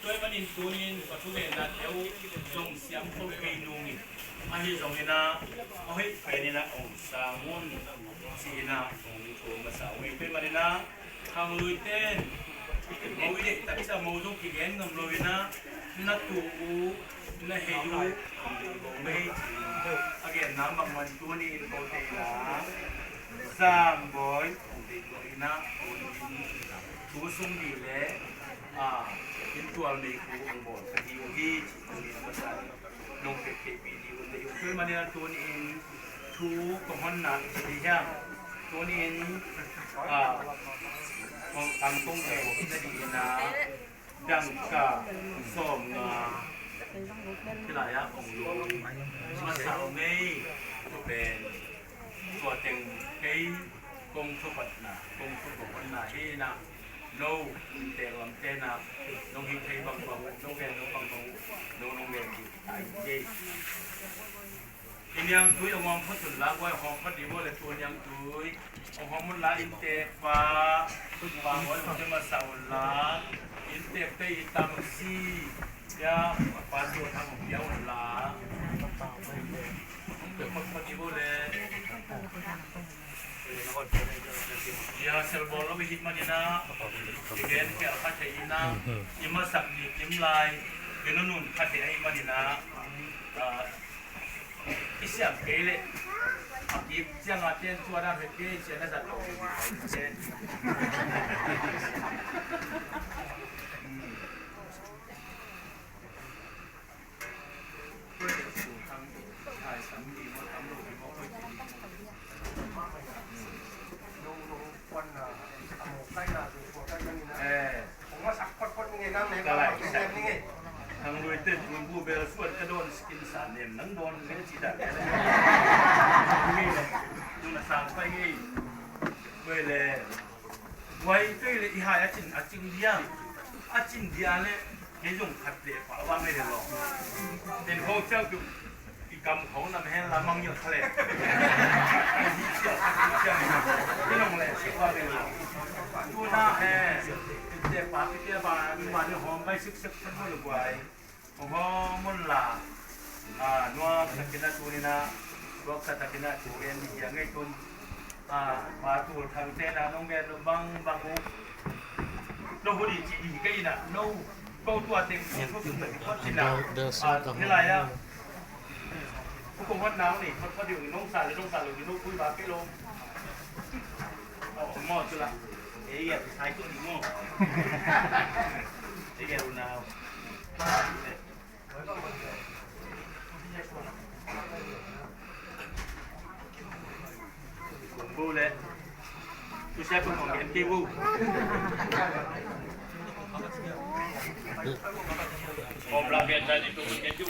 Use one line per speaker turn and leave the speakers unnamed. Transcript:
ด้วยมันอินตูนินปัจจุบันนั้นเอวจงเสียงคนเกนุงอันนี้จงนี่นะเอาให้ไปนี่นะองศามุนสีนะองตัวมาสาวเป็นมันนี่นะทางลุยเต้นเอาวิธีแต่ที่จะมูจุกกี่เงินนำลุยนะนักตูนักเฮยูไม่อาเกนน้ำบางวันตัวนี้โตเตนะสามบอยองตัวนี้นะตัวสุ่มดีเลยยินตัวในครูองค์บทที่อยู่ที่ตรงนี้นะภาษาลงเก็บปีนี้วันนี้คือมันเนี่ยตัวนี้ทูกับมันหนักที่ยากตัวนี้ของทางตรงแต่ที่จะดีนะดังกับส่งที่หลายอย่างของลุงมาสาวไม่ตัวเป็นตัวเต็งให้กงทุบปัตนะกงทุบปัตนะที่นะโน้แต่ลำเต้นนะน้องหิ้งไทยบางน้องแกนน้องบางน้องแกนอยู่ไอ้เจ้อินยังตุยเอามองพัดสุดละว่าห้องพัดดีว่าเลยตัวยังตุยเอาห้องมันละอินเตะฟ้าฟ้าหัวมันจะมาสาวละอินเตะไปตังซียาฟ้าตัวทางของยาวละเดี๋ยวพัดดีว่าเลยยาเซลบอลเราไปฮิตมันนี่นะที่เกณฑ์แก่ข้าใช้ยินะยิมมาสักนิดยิมลายเป็นนุ่นข้าใช้ให้มันนี่นะอีเสียงเกลี่ยอีเสียงอาเจนชัวร์ได้เกลี่ยเสียงน่าจะโตเช่นทางด้วยตื่นคุณผู้เบลส่วนกระโดนสกินสารเนี่ยนั่งโดนไม่ได้จีดัดอะไรนี่เลยดูนะสามไปงี้เว้ยเลยไว้ด้วยเลยอีหายอาจินเดียเลยเกี่ยงขัดเดือดฝ่าว่าไม่ได้หรอกเด่นเขาเจ้าคืออีกำของนำแห้งละมังเยอะทะเลเจ้าไม่ลงเลยเชื่อว่าเป็นเราดูหน้าแห้เด็กปากเตี้ยปากมีมาด้วยหอมไม่ซึกทั้งหมดเลยผมก็มุ่งละนัวตะกินตัวนี้นะรักตะกินตัวเองอย่างไงตุนมาตัวทางเต้นน้องแกนบังเราพอดีจีดีก็ยินเราก็ตัวเต็มที่ก็ถึงแบบก็ชินนี่ไรพวกผมว่าน้ำนี่เขาอยู่น้องสาวหรือน้องอยู่คุยบาเกลมหม้อจุละiya saya itu limo iya unau boleh tu saya pun mau MK bu mau belajar dari tu